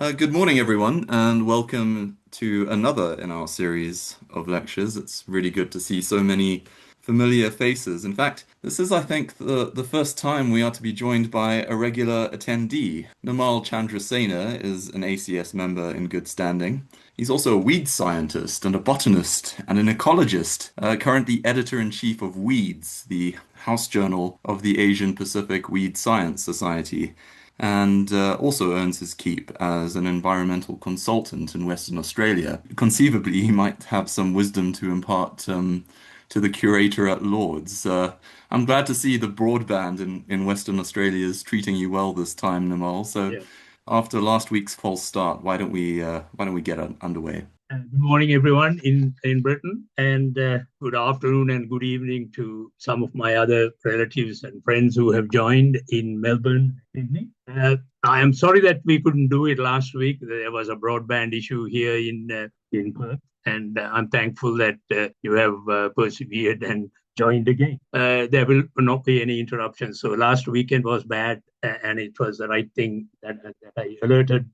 Good morning, everyone, and welcome to another in our series of lectures. It's really good to see so many familiar faces. In fact, this is, I think, the first time we are to be joined by a regular attendee. Nimal Chandrasena is an ACS member in good standing. He's also a weed scientist and a botanist and an ecologist, currently editor-in-chief of Weeds, the house journal of the Asian Pacific Weed Science Society, and also earns his keep as an environmental consultant in Western Australia. Conceivably, he might have some wisdom to impart to the curator at Lord's. I'm glad to see the broadband in Western Australia is treating you well this time, Nimal. So, Yeah. after last week's false start, why don't we get underway? Good morning, everyone in Britain, and good afternoon and good evening to some of my other relatives and friends who have joined in Melbourne, Sydney. I am sorry that we couldn't do it last week. There was a broadband issue here in Perth, and I'm thankful that you have persevered and joined again. There will not be any interruptions. So last weekend was bad, and it was the right thing that I alerted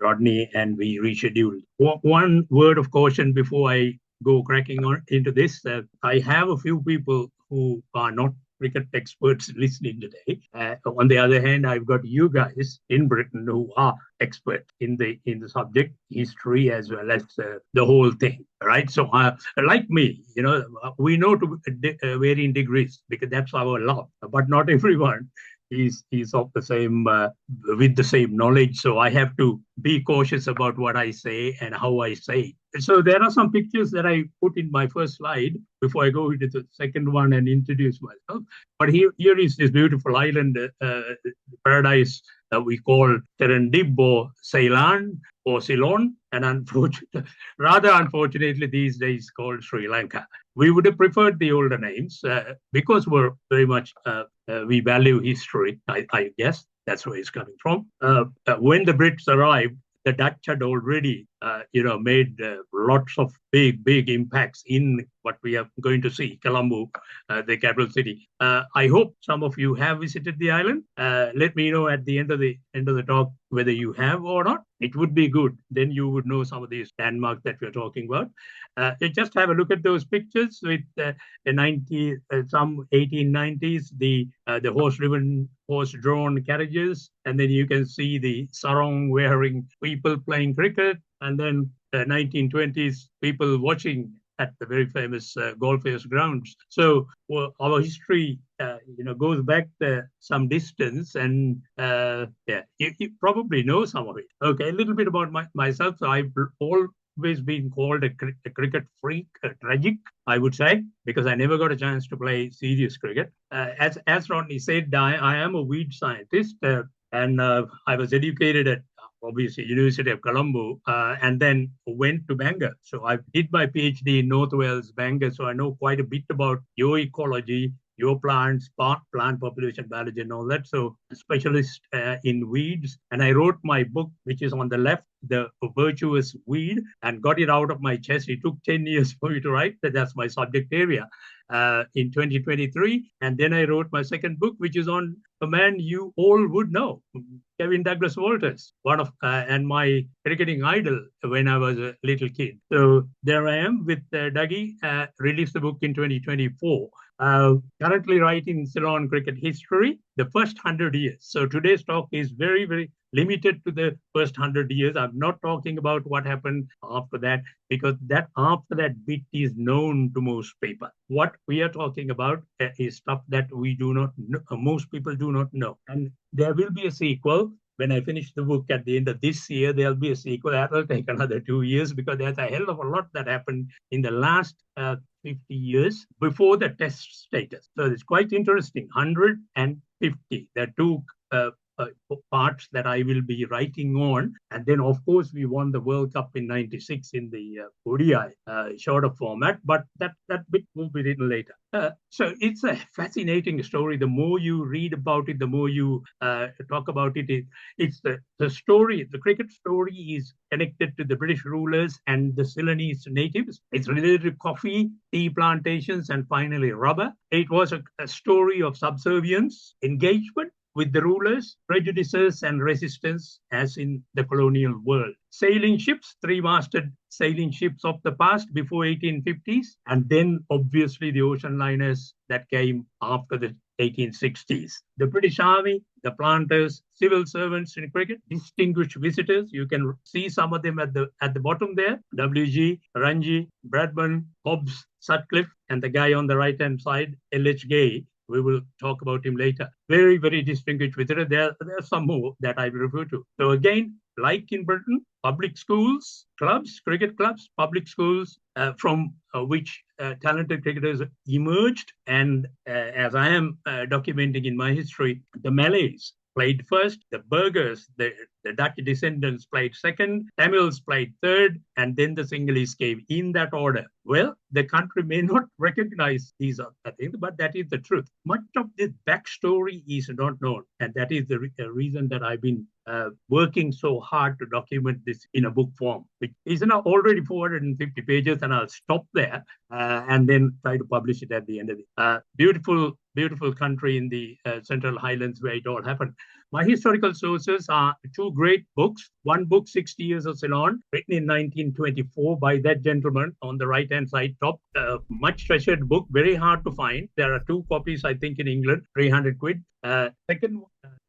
Rodney, and we rescheduled. One word of caution before I go cracking on into this. I have a few people who are not cricket experts listening today. On the other hand, I've got you guys in Britain who are expert in the subject, history as well as the whole thing. Right. So, like me, we know to varying degrees because that's our love, but not everyone is of the same with the same knowledge. So I have to be cautious about what I say and how I say it. So there are some pictures that I put in my first slide before I go into the second one and introduce myself. But here is this beautiful island paradise that we call Serendib or Ceylon or Ceylon, and rather unfortunately these days called Sri Lanka. We would have preferred the older names because we're very much we value history. I guess that's where it's coming from. When the Brits arrived, the Dutch had already, made lots of big impacts in what we are going to see, Colombo, the capital city. I hope some of you have visited the island. Let me know at the end of the talk whether you have or not. It would be good. Then you would know some of these landmarks that we're talking about. Just have a look at those pictures with some 1890s, the horse-driven, horse-drawn carriages, and then you can see the sarong wearing people playing cricket, and then 1920s people watching at the very famous Golfers grounds. So our history, goes back some distance, and yeah, you probably know some of it. Okay, a little bit about myself. So I've always been called a cricket freak, tragic, I would say, because I never got a chance to play serious cricket. As Rodney said, I am a weed scientist, and I was educated at obviously University of Colombo, and then went to Bangor. So I did my PhD in North Wales, Bangor. So I know quite a bit about your ecology, your plants, plant population biology, and all that. So a specialist in weeds, and I wrote my book, which is on the left, The Virtuous Weed, and got it out of my chest. It took 10 years for me to write. That's my subject area. In 2023, and then I wrote my second book, which is on a man you all would know, Kevin Douglas Walters, one of and my cricketing idol when I was a little kid. So there I am with Dougie. Released the book in 2024. Currently writing Ceylon cricket history, the first 100 years. So today's talk is very limited to the first 100 years. I'm not talking about what happened after that, because that after that bit is known to most people. What we are talking about is stuff that we do not know, most people do not know. And there will be a sequel. When I finish the book at the end of this year, there'll be a sequel. That will take another 2 years because there's a hell of a lot that happened in the last 50 years before the test status. So it's quite interesting. 150. There are two uh, parts that I will be writing on. And then, of course, we won the World Cup in '96 in the ODI shorter format, but that bit will be written later. So it's a fascinating story. The more you read about it, the more you talk about it. It's the story, the cricket story is connected to the British rulers and the Ceylonese natives. It's related to coffee, tea plantations, and finally rubber. It was a story of subservience, engagement, with the rulers, prejudices and resistance as in the colonial world. Sailing ships, three-masted sailing ships of the past before 1850s, and then obviously the ocean liners that came after the 1860s. The British Army, the planters, civil servants in cricket, distinguished visitors. You can see some of them at the bottom there. WG, Ranji, Bradburn, Hobbs, Sutcliffe, and the guy on the right-hand side, L.H. Gay. We will talk about him later. Very, very distinguished visitor. There are some more that I will refer to. So again, like in Britain, public schools, clubs, cricket clubs, public schools from which talented cricketers emerged. And as I am documenting in my history, the Malays played first, the Burghers, the Dutch descendants played second, Tamils played third, and then the Sinhalese came in that order. Well, the country may not recognize these things, but that is the truth. Much of this backstory is not known, and that is the reason that I've been working so hard to document this in a book form, which is now already 450 pages, and I'll stop there and then try to publish it at the end of it. Beautiful country in the Central Highlands where it all happened. My historical sources are two great books. One book, 60 Years of Ceylon, written in 1924 by that gentleman on the right-hand side top. Much treasured book, very hard to find. There are two copies, I think, in England, 300 quid. Second,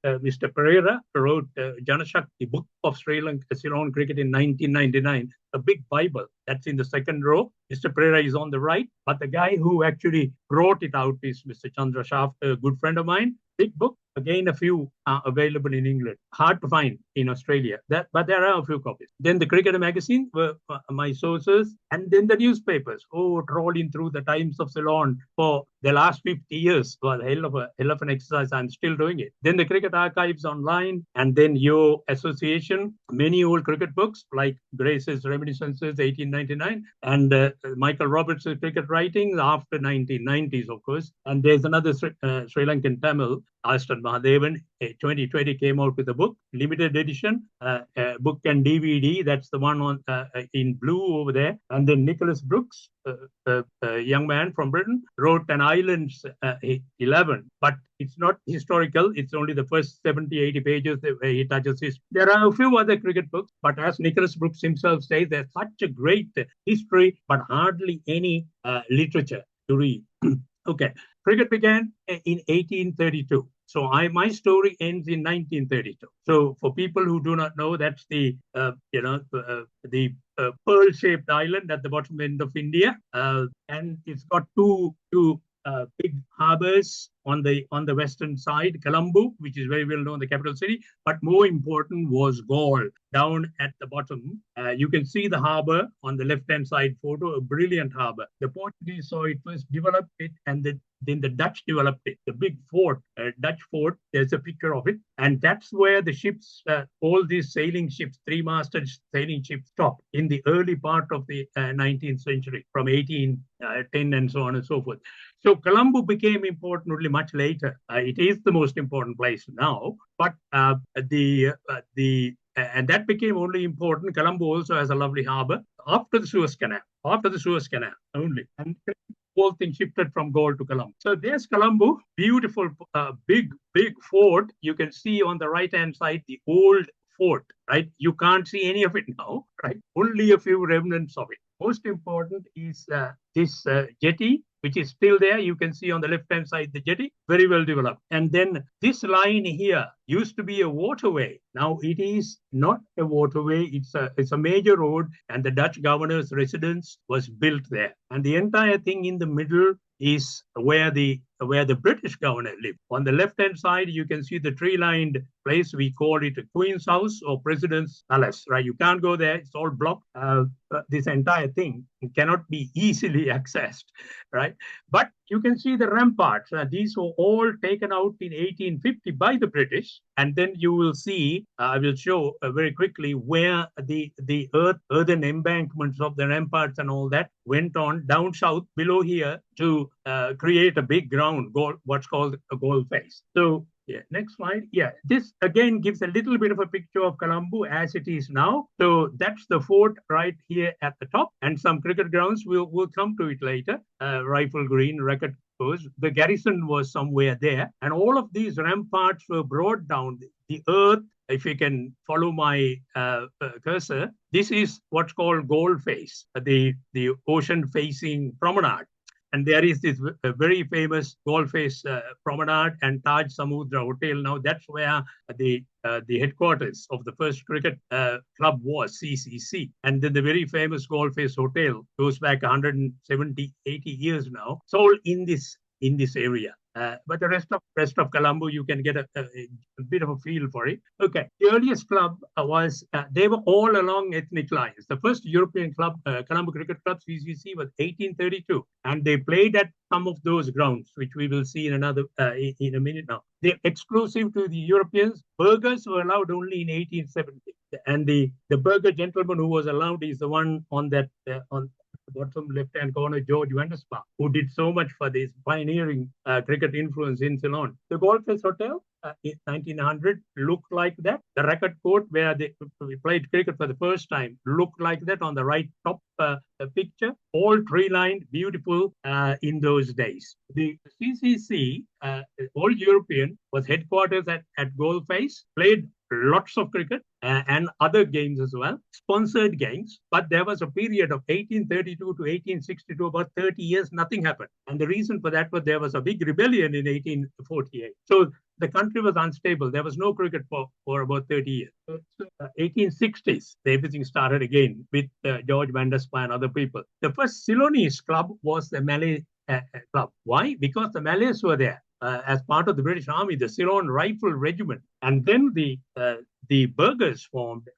Mr. Pereira wrote Janashakti, Book of Sri Lanka, Ceylon Cricket in 1999, a big Bible. That's in the second row. Mr. Pereira is on the right, but the guy who actually brought it out is Mr. Chandrasena, a good friend of mine. Big book. Again, a few are available in England. Hard to find in Australia, but there are a few copies. Then the Cricketer magazine were my sources, and then the newspapers. Oh, trawling through the Times of Ceylon for the last 50 years. Well, hell of an exercise. I'm still doing it. Then the Cricket Archives online, and then your association. Many old cricket books like Grace's Reminiscences, 1899, and Michael Roberts' cricket writings after 1990s, of course. And there's another Sri Lankan Tamil, Aston Mahadevan, 2020 came out with a book, limited edition, book and DVD. That's the one on in blue over there. And then Nicholas Brooks, a young man from Britain, wrote an Islands 11, but it's not historical. It's only the first 70, 80 pages where he touches history. There are a few other cricket books, but as Nicholas Brooks himself says, there's such a great history, but hardly any literature to read. Okay, cricket began in 1832. So my story ends in 1932. So for people who do not know, that's the pearl-shaped island at the bottom end of India, and it's got two big harbors on the western side, Colombo, which is very well known, the capital city, but more important was Galle. Down at the bottom, you can see the harbor on the left-hand side photo, a brilliant harbor. The Portuguese saw it first, developed it, and then the Dutch developed it. The big fort, Dutch fort, there's a picture of it. And that's where the ships, all these sailing ships, three-masted sailing ships stopped in the early part of the 19th century, from 1810 and so on and so forth. So Colombo became important only much later. It is the most important place now, but and that became only important. Colombo also has a lovely harbor after the Suez Canal only. And the whole thing shifted from Galle to Colombo. So there's Colombo, beautiful, big fort. You can see on the right-hand side, the old fort, right? You can't see any of it now, right? Only a few remnants of it. Most important is this jetty, which is still there. You can see on the left-hand side, the jetty, very well developed. And then this line here used to be a waterway. Now it is not a waterway. It's a major road, and the Dutch governor's residence was built there. And the entire thing in the middle is where the British governor lived. On the left-hand side, you can see the tree-lined place. We call it a Queen's House or President's Palace, right? You can't go there. It's all blocked. This entire thing cannot be easily accessed, right? But you can see the ramparts. These were all taken out in 1850 by the British. And then you will see, I will show very quickly where the earthen embankments of the ramparts and all that went on down south below here to create a big ground, what's called a goal face. So Yeah, next slide. Yeah, this again gives a little bit of a picture of Colombo as it is now. So that's the fort right here at the top, and some cricket grounds. We'll come to it later. Rifle Green, Racket Course. The garrison was somewhere there, and all of these ramparts were brought down. The earth, if you can follow my cursor, this is what's called Gold Face, the ocean facing promenade. And there is this very famous Gold Face promenade and Taj Samudra Hotel. Now that's where the headquarters of the first cricket club was, CCC. And then the very famous Gold Face Hotel goes back 170, 80 years now. It's all in this area. But the rest of Colombo, you can get a bit of a feel for it. Okay, the earliest club was they were all along ethnic lines. The first European club, Colombo Cricket Club (CCC), was 1832, and they played at some of those grounds, which we will see in a minute now. They're exclusive to the Europeans. Burghers were allowed only in 1870, and the burgher gentleman who was allowed is the one on that on bottom left-hand corner, George van der Spa, who did so much for this pioneering cricket influence in Ceylon. The Gold Face Hotel in 1900 looked like that. The Racket Court, where we played cricket for the first time, looked like that on the right top picture. All tree-lined, beautiful in those days. The CCC, all European, was headquarters at Gold Face, played lots of cricket and other games as well, sponsored games. But there was a period of 1832 to 1862, about 30 years, nothing happened. And the reason for that was there was a big rebellion in 1848. So the country was unstable. There was no cricket for about 30 years. So, 1860s, everything started again with George van der Spa and other people. The first Ceylonese club was the Malay club. Why? Because the Malays were there. As part of the British Army, the Ceylon Rifle Regiment, and then the burghers formed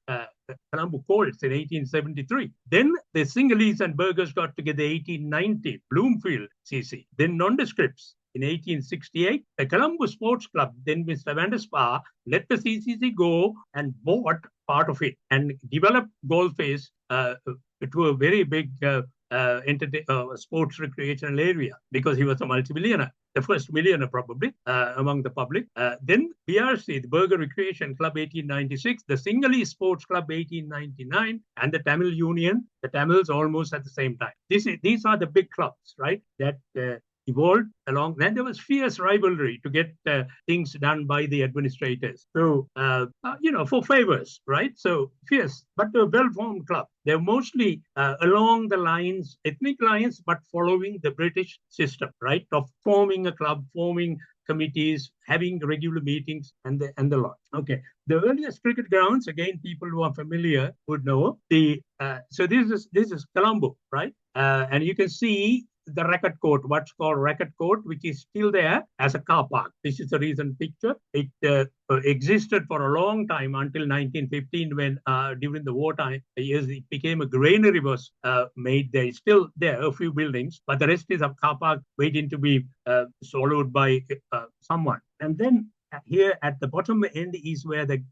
Colombo Colts in 1873. Then the Sinhalese and burghers got together in 1890, Bloomfield CC. Then nondescripts in 1868. The Colombo Sports Club, then Mr. van der Spa, let the CCC go and bought part of it and developed Gold Face to a very big sports recreational area because he was a multimillionaire, the first millionaire probably among the public. Then BRC, the Burger Recreation Club, 1896, the Sinhalese Sports Club, 1899, and the Tamil Union, the Tamils almost at the same time. These are the big clubs, right, that evolved along. Then there was fierce rivalry to get things done by the administrators. So, for favors, right? So fierce, but a well-formed club. They're mostly along the lines, ethnic lines, but following the British system, right? Of forming a club, forming committees, having regular meetings, and the lot. Okay. The earliest cricket grounds, again, people who are familiar would know. So this is Colombo, right? And you can see the Racket Court, what's called Racket Court, which is still there as a car park. This is a recent picture. It existed for a long time until 1915 when during the wartime years it became a granary was made there. It's still there, a few buildings, but the rest is a car park waiting to be swallowed by someone. And then here at the bottom end is where the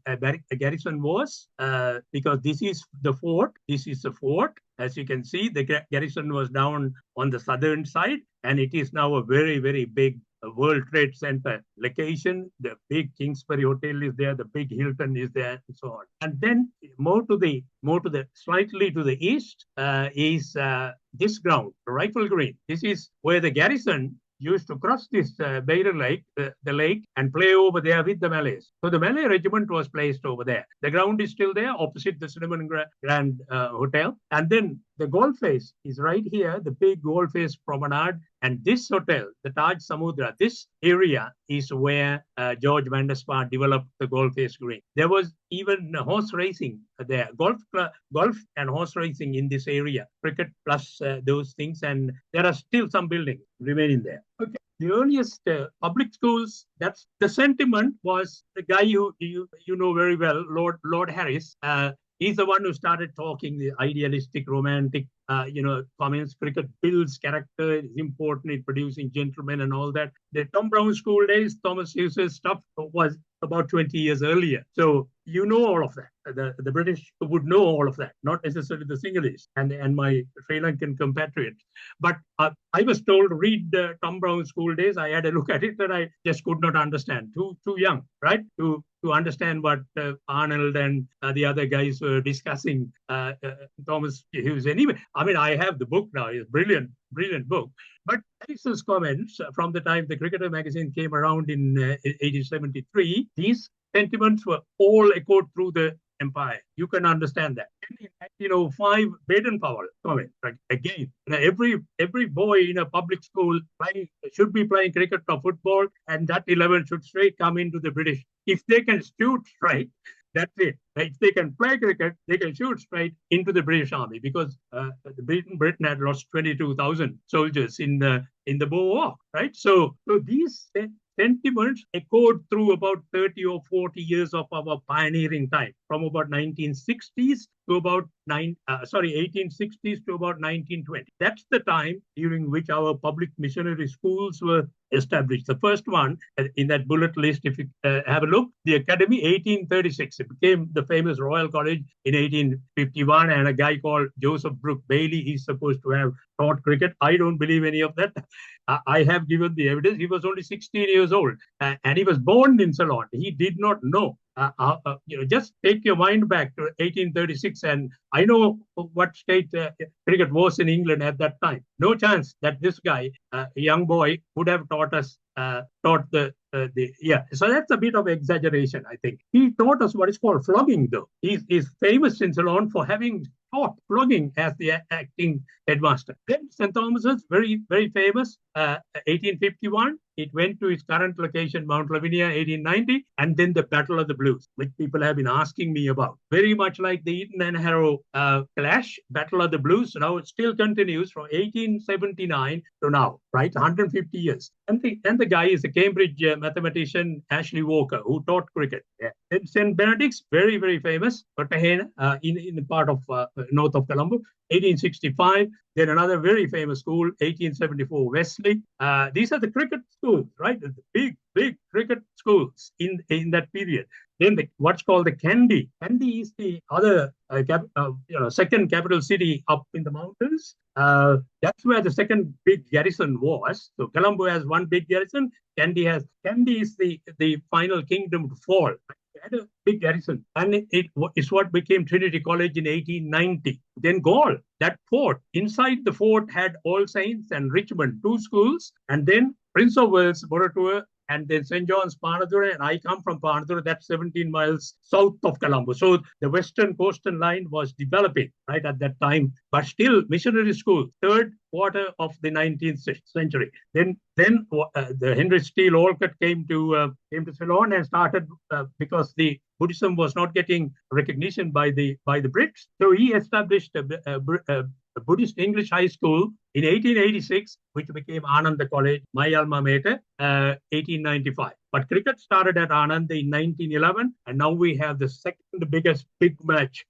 garrison was, because this is the fort. This is the fort. As you can see, the garrison was down on the southern side, and it is now a very, very big World Trade Center location. The big Kingsbury Hotel is there, the big Hilton is there, and so on. And then slightly to the east is this ground, Rifle Green. This is where the garrison used to cross this Boer Lake, the lake, and play over there with the Malays. So the Malay regiment was placed over there. The ground is still there, opposite the Cinnamon Grand Hotel. And then the Gold Face is right here, the big Gold Face Promenade. And this hotel, the Taj Samudra, this area is where George van der Spa developed the Gold Face Green. There was even horse racing there, golf and horse racing in this area, cricket plus those things. And there are still some buildings remaining there. Okay. The earliest public schools, that's the sentiment was the guy you know very well, Lord Harris. He's the one who started talking the idealistic, romantic, comments. Cricket builds character, is important in producing gentlemen and all that. The Tom Brown school days, Thomas Hughes' stuff was about 20 years earlier. So you know all of that. The British would know all of that, not necessarily the Sinhalese and my Sri Lankan compatriots. But I was told to read Tom Brown's School Days. I had a look at it and I just could not understand. Too young, right? To understand what Arnold and the other guys were discussing. Thomas Hughes. Anyway, I mean, I have the book now. It's brilliant, brilliant book. But Harrison's comments from the time the Cricketer magazine came around in 1873, these sentiments were all echoed through the empire. You can understand that. In 1905, Baden-Powell comment again. Every boy in a public school should be playing cricket or football, and that 11 should straight come into the British. If they can shoot straight, that's it. If they can play cricket, they can shoot straight into the British Army because Britain had lost 22,000 soldiers in the Boer War, right? So these sentiments echoed through about 30 or 40 years of our pioneering time, from about 1960s to about 1860s to about 1920. That's the time during which our public missionary schools were established. The first one in that bullet list, if you have a look, the Academy, 1836. It became the famous Royal College in 1851, and a guy called Joseph Brooke Bailey, he's supposed to have taught cricket. I don't believe any of that. I have given the evidence. He was only 16 years old, and he was born in Ceylon. He did not know. Just take your mind back to 1836, and I know what state cricket was in England at that time. No chance that this guy, a young boy, would have taught us. So that's a bit of exaggeration, I think. He taught us what is called flogging, though. He's famous in Ceylon for having taught flogging as the acting headmaster. Then St. Thomas's, very, very famous, 1851. It went to its current location, Mount Lavinia, 1890, and then the Battle of the Blues, which people have been asking me about. Very much like the Eton and Harrow clash, Battle of the Blues. Now it still continues from 1879 to now, right? 150 years. And the guy is a Cambridge mathematician, Ashley Walker, who taught cricket. Yeah. Then St. Benedict's, very, very famous, Cartagena, in the part of north of Colombo, 1865. Then another very famous school, 1874, Wesley. These are the cricket schools, right? The big cricket schools in that period. Then what's called the Kandy. Kandy is the other second capital city up in the mountains. That's where the second big garrison was. So Colombo has one big garrison. Kandy is the final kingdom to fall. It had a big garrison, and it's what became Trinity College in 1890. Then Gaul, that fort, inside the fort had All Saints and Richmond, two schools, and then Prince of Wales, Borotua, and then St. John's, Panadura, and I come from Panadura, that's 17 miles south of Colombo. So the western coastal line was developing right at that time, but still missionary school, third quarter of the 19th century. Then the Henry Steele Olcott came to Ceylon and started because the Buddhism was not getting recognition by the Brits. So he established a Buddhist English high school in 1886, which became Ananda College, my alma mater, 1895. But cricket started at Ananda in 1911, and now we have the second biggest big match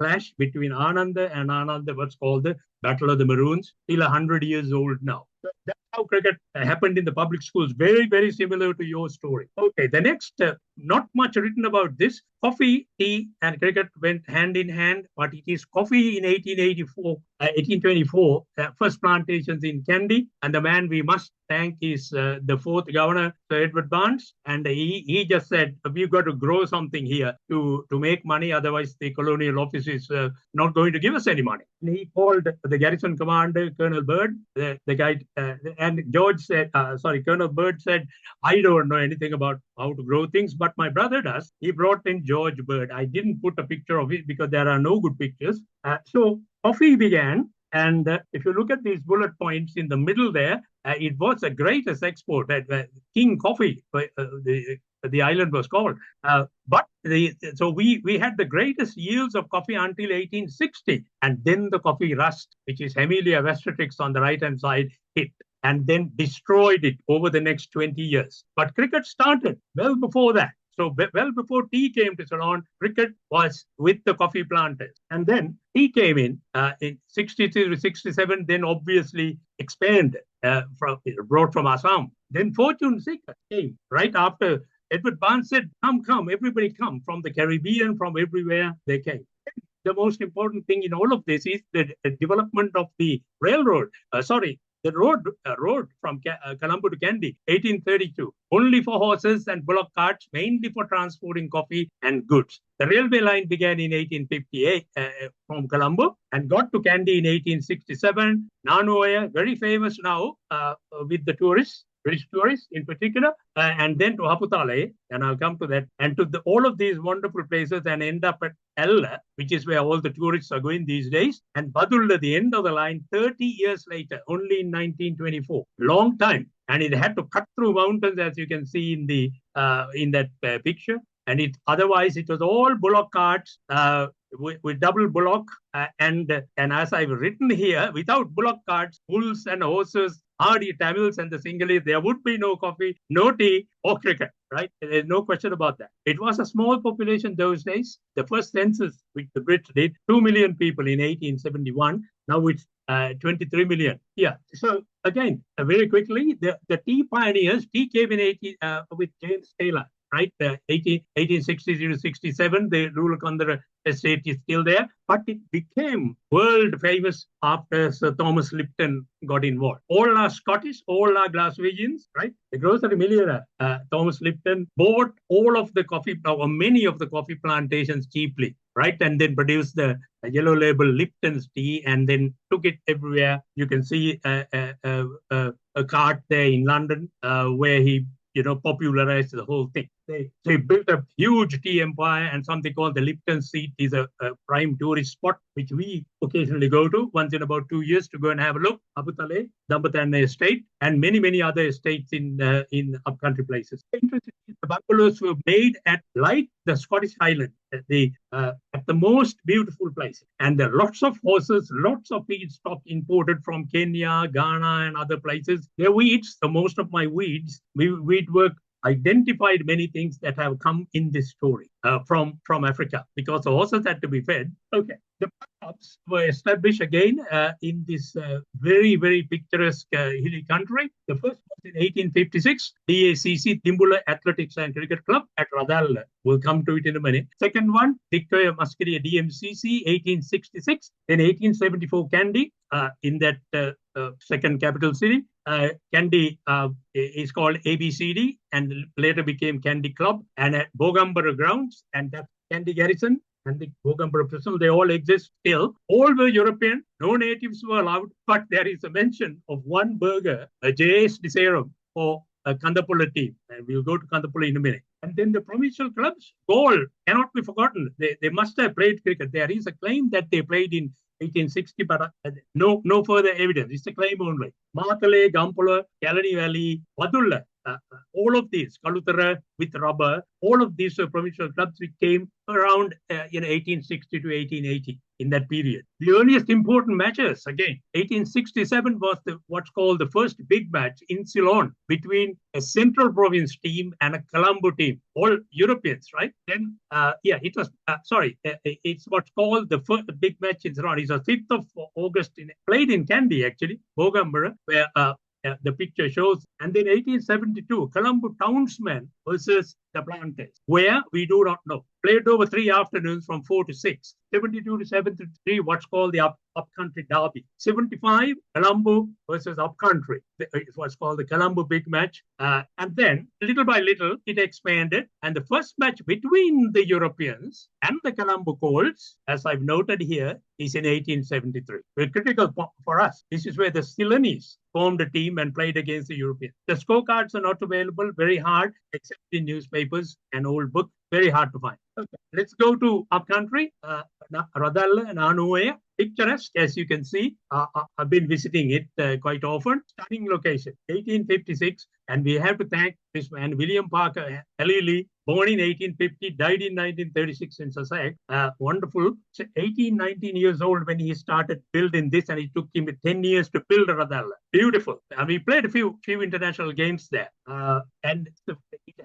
clash between Ananda and Ananda, what's called the Battle of the Maroons, still 100 years old now. So that's how cricket happened in the public schools. Very, very similar to your story. Okay, the next, not much written about this. Coffee, tea, and cricket went hand in hand, but it is coffee in 1824, first plantations in Kandy, and the man we must thank is the fourth governor, Sir Edward Barnes, and he just said, we've got to grow something here to make money, otherwise the colonial office is not going to give us any money. And he called the garrison commander, Colonel Bird, the guy, and Colonel Bird said, I don't know anything about how to grow things, but my brother does. He brought in George Bird. I didn't put a picture of it because there are no good pictures. So coffee began, and if you look at these bullet points in the middle there, it was the greatest export. King Coffee, the island was called. So we had the greatest yields of coffee until 1860, and then the coffee rust, which is Hemilia vestratrix on the right-hand side, hit, and then destroyed it over the next 20 years. But cricket started well before that. So well before tea came to Ceylon, cricket was with the coffee planters. And then tea came in 63 to 67, then obviously expanded, brought from Assam. Then fortune seekers came right after Edward Barnes said, come, everybody come. From the Caribbean, from everywhere they came. The most important thing in all of this is the development of the railroad. The road from Colombo to Kandy, 1832, only for horses and bullock carts, mainly for transporting coffee and goods. The railway line began in 1858 from Colombo and got to Kandy in 1867. Nanoya, very famous now with the tourists. British tourists in particular, and then to Haputale, and I'll come to that, and to all of these wonderful places, and end up at Ella, which is where all the tourists are going these days, and Badulla, the end of the line, 30 years later, only in 1924. Long time. And it had to cut through mountains, as you can see in that picture. And otherwise, it was all bullock carts with double bullock. And as I've written here, without bullock carts, bulls and horses, hardy Tamils and the Sinhalese, there would be no coffee, no tea, or cricket, right? There's no question about that. It was a small population those days. The first census, which the Brits did, 2 million people in 1871. Now it's 23 million. Yeah. So again, very quickly, the tea pioneers, tea came in with James Taylor, right? 1860 to 67, the Rulakandara estate is still there, but it became world famous after Sir Thomas Lipton got involved. All are Scottish, all are Glaswegians, right? The grocery millionaire, Thomas Lipton, bought all of the coffee, or many of the coffee plantations cheaply, right? And then produced the yellow label Lipton's tea and then took it everywhere. You can see a cart there in London where he popularized the whole thing. They built a huge tea empire, and something called the Lipton Seat is a prime tourist spot, which we occasionally go to once in about 2 years to go and have a look. Aputale, Dambatana Estate, and many, many other estates in upcountry places. Interestingly, the bungalows were made like the Scottish Highland, at the most beautiful places. And there are lots of horses, lots of feedstock imported from Kenya, Ghana, and other places. They're weeds. So most of my weed work identified many things that have come in this story from Africa, because the horses had to be fed. Okay, the pubs were established again in this very, very picturesque hilly country. The first was in 1856, DACC, Timbula Athletics and Cricket Club at Radalla. We'll come to it in a minute. Second one, Victoria Muskeria DMCC, 1866. Then 1874, Kandy, in that second capital city. Kandy is called ABCD and later became Kandy Club, and at Bogambara grounds, and that's Kandy Garrison and the Bogambara Prison, they all exist still. All were European, no natives were allowed, but there is a mention of one burger, a J.S. Deserum, for a Kandapula team, and we'll go to Kandapula in a minute. And then the provincial clubs, Gaul cannot be forgotten. They must have played cricket. There is a claim that they played in 1860, but no further evidence. It's a claim only. Matale, Gampula, Kalani Valley, Badulla, all of these, Kalutara with rubber, all of these provincial clubs which came around 1860 to 1880 in that period. The earliest important matches, again, 1867 was what's called the first big match in Ceylon between a central province team and a Colombo team, all Europeans, right? Then, it's what's called the first big match in Ceylon. It's the 5th of August, played in Kandy, actually, Bogambara, where the picture shows. And then 1872, Colombo townsmen versus the Plantations, where we do not know. Played over 3 afternoons from 4 to 6. 72 to 73, what's called the upcountry derby. 75, Colombo versus upcountry. It's what's called the Colombo big match. And then, little by little, it expanded. And the first match between the Europeans and the Colombo Colts, as I've noted here, is in 1873. Very critical for us. This is where the Ceylonese formed a team and played against the Europeans. The scorecards are not available, very hard, except in newspapers and old books, very hard to find. Okay, let's go to upcountry, Radalla and Anuea. Picturesque, as you can see. I've been visiting it quite often. Stunning location, 1856. And we have to thank this man, William Parker Halili, born in 1850, died in 1936 in Sussex. Wonderful. So 19 years old when he started building this, and it took him 10 years to build Radalla. Beautiful. And we played a few international games there. And it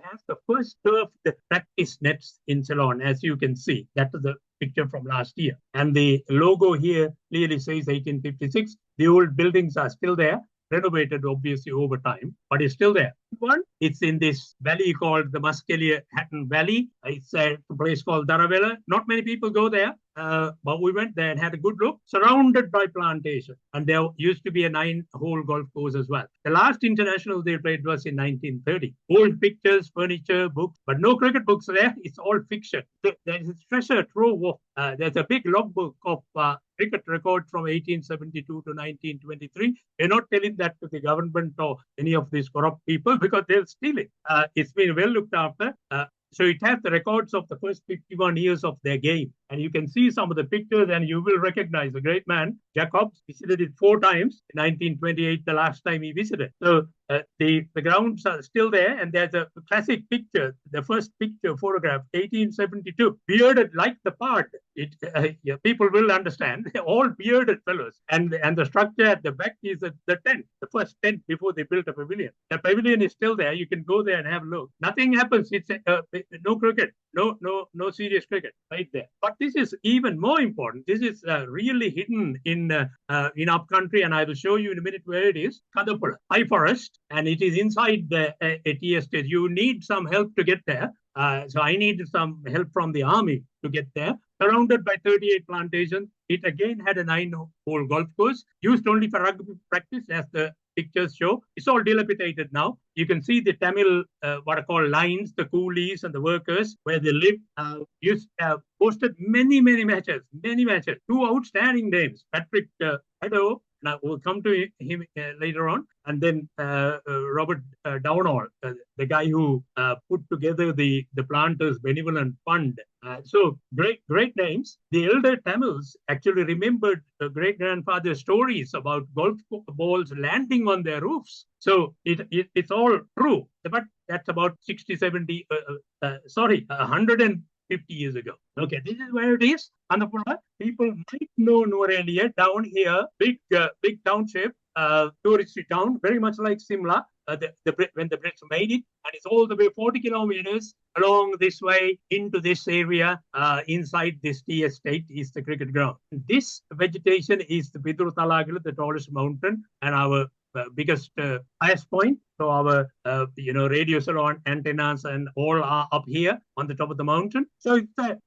has the first turf practice nets in Ceylon, as you can see. That is the picture from last year. And the logo here clearly says 1856. The old buildings are still there. renovated obviously over time, but it's still there. One, it's in this valley called the Muskelia Hatton Valley. It's a place called Daravella. Not many people go there, but we went there and had a good look, surrounded by plantation. And there used to be a 9-hole golf course as well. The last international they played was in 1930. Old pictures, furniture, books, but no cricket books there. It's all fiction. There's a treasure trove of, there's a big logbook of cricket record from 1872 to 1923. We're not telling that to the government or any of these corrupt people because they'll steal it. It's been well looked after. So it has the records of the first 51 years of their game. And you can see some of the pictures and you will recognize the great man, Jacobs, visited it 4 times. In 1928, the last time he visited. So the grounds are still there. And there's a classic picture, the first picture photograph, 1872, bearded like the part. Yeah, people will understand. All bearded fellows. And the structure at the back is the tent, the first tent before they built a pavilion. The pavilion is still there. You can go there and have a look. Nothing happens. It's no cricket, no serious cricket right there. But this is even more important. This is really hidden in our country, and I will show you in a minute where it is. Kadapura, high forest, and it is inside the tea estate. You need some help to get there. So I needed some help from the army to get there. Surrounded by 38 plantations, it again had a 9-hole golf course, used only for rugby practice, as the pictures show. It's all dilapidated now. You can see the Tamil, what are called lines, the coolies and the workers where they live. Hosted many matches. 2 outstanding names, Patrick Haddo. Now we'll come to him later on, and then Robert Downall, the guy who put together the Planters Benevolent Fund. So great names. The elder Tamils actually remembered great grandfather's stories about golf balls landing on their roofs. So it's all true, but that's about 60, 70, 150 years ago. Okay, this is where it is. Annapurna, people might know Norelia down here, big township, touristy town, very much like Simla. When the Brits made it, and it's all the way 40 kilometers along this way into this area, inside this tea estate is the cricket ground. This vegetation is the Pidur Talagila, the tallest mountain, and our biggest highest point. So our radio salon antennas and all are up here on the top of the mountain. So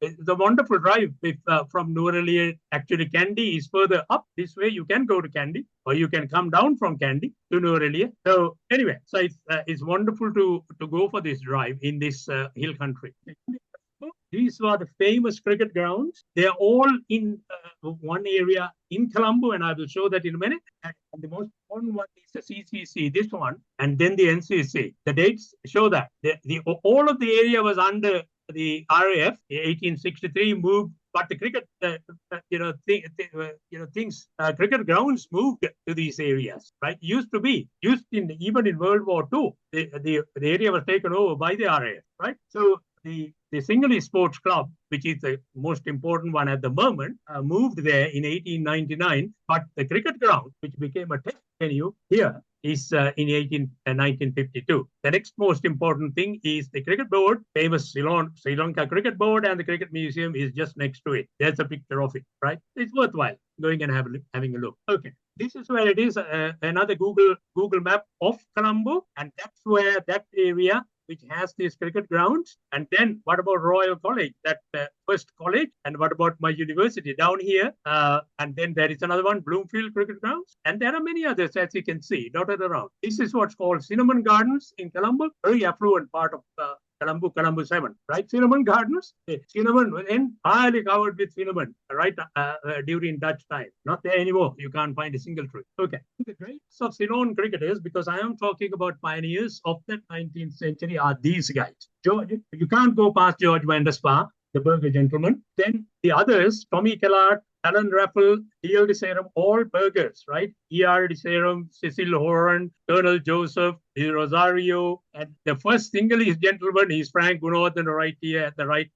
it's a wonderful drive. If from Norelia, actually Kandy is further up this way, you can go to Kandy, or you can come down from Kandy to Norelia. So anyway, so it's wonderful to go for this drive in this hill country. These are the famous cricket grounds. They are all in one area in Colombo, and I will show that in a minute. And the most important one is the CCC, this one, and then the NCC. The dates show that. All of the area was under the RAF. 1863 moved, but the cricket, cricket grounds moved to these areas, right? Used even in World War II, the area was taken over by the RAF, right? So the Sinhalese Sports Club, which is the most important one at the moment, moved there in 1899. But the cricket ground, which became a test venue here, is in 1952. The next most important thing is the cricket board, famous Sri Lanka cricket board, and the cricket museum is just next to it. There's a picture of it, right? It's worthwhile going and having a look. Okay, this is where it is, another Google map of Colombo, and that's where that area which has these cricket grounds. And then what about Royal College, that first college? And what about my university down here? And then there is another one, Bloomfield Cricket Grounds. And there are many others, as you can see, dotted around. This is what's called Cinnamon Gardens in Colombo, very affluent part of Colombo 7, right? Cinnamon Gardens, cinnamon entirely covered with cinnamon, right? During Dutch time. Not there anymore. You can't find a single tree. Okay. The greats of Ceylon cricketers, because I am talking about pioneers of the 19th century, are these guys. You can't go past George Van der Spa, the burger gentleman. Then the others, Tommy Kellard, Alan Raffle, E.L. de Serum, all burgers, right? E.R. de Serum, Cecil Horan, Colonel Joseph, is Rosario, and the first Sinhalese gentleman is Frank Gunawardene right here at the right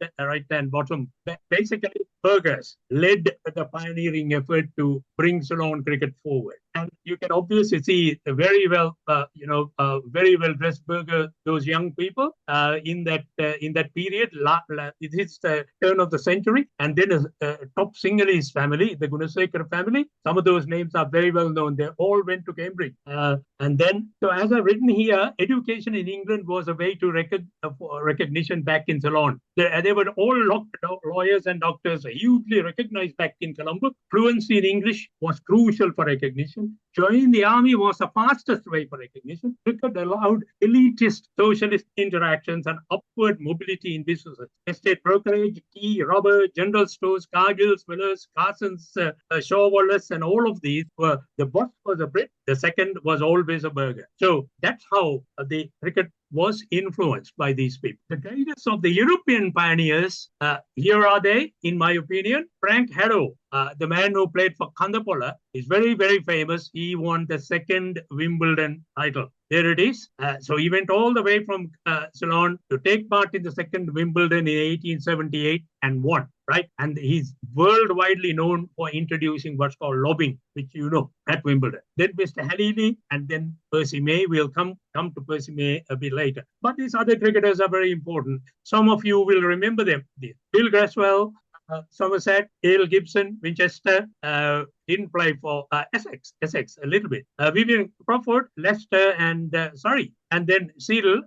hand bottom. Basically, Burgess led the pioneering effort to bring Ceylon cricket forward. And you can obviously see very well, very well dressed Burger, those young people in that period. It is the turn of the century, and then a top Sinhalese family, the Gunasekara family. Some of those names are very well known. They all went to Cambridge, and then so as I've written here, education in England was a way to recognition back in Ceylon. They were all lawyers and doctors, hugely recognized back in Colombo. Fluency in English was crucial for recognition. Joining the army was the fastest way for recognition. Cricket allowed elitist socialist interactions and upward mobility in businesses. Estate brokerage, tea, rubber, general stores, Cargills, Millers, Carsons, Shaw Wallace, and all of these were, the boss was a Brit, the second was always a Burger. So that's how the cricket was influenced by these people. The greatest of the European pioneers, here are they, in my opinion. Frank Harrow, the man who played for Kandapola, is very, very famous. He won the second Wimbledon title. There it is. So he went all the way from Ceylon to take part in the second Wimbledon in 1878 and won, right? And he's worldwide known for introducing what's called lobbing, which you know, at Wimbledon. Then Mr. Halili and then Percy May. We'll come to Percy May a bit later. But these other cricketers are very important. Some of you will remember them. Bill Greswell, Somerset, Dale Gibson, Winchester, didn't play for Essex a little bit. Vivian Crawford, Leicester, and Surrey. And then Seidel,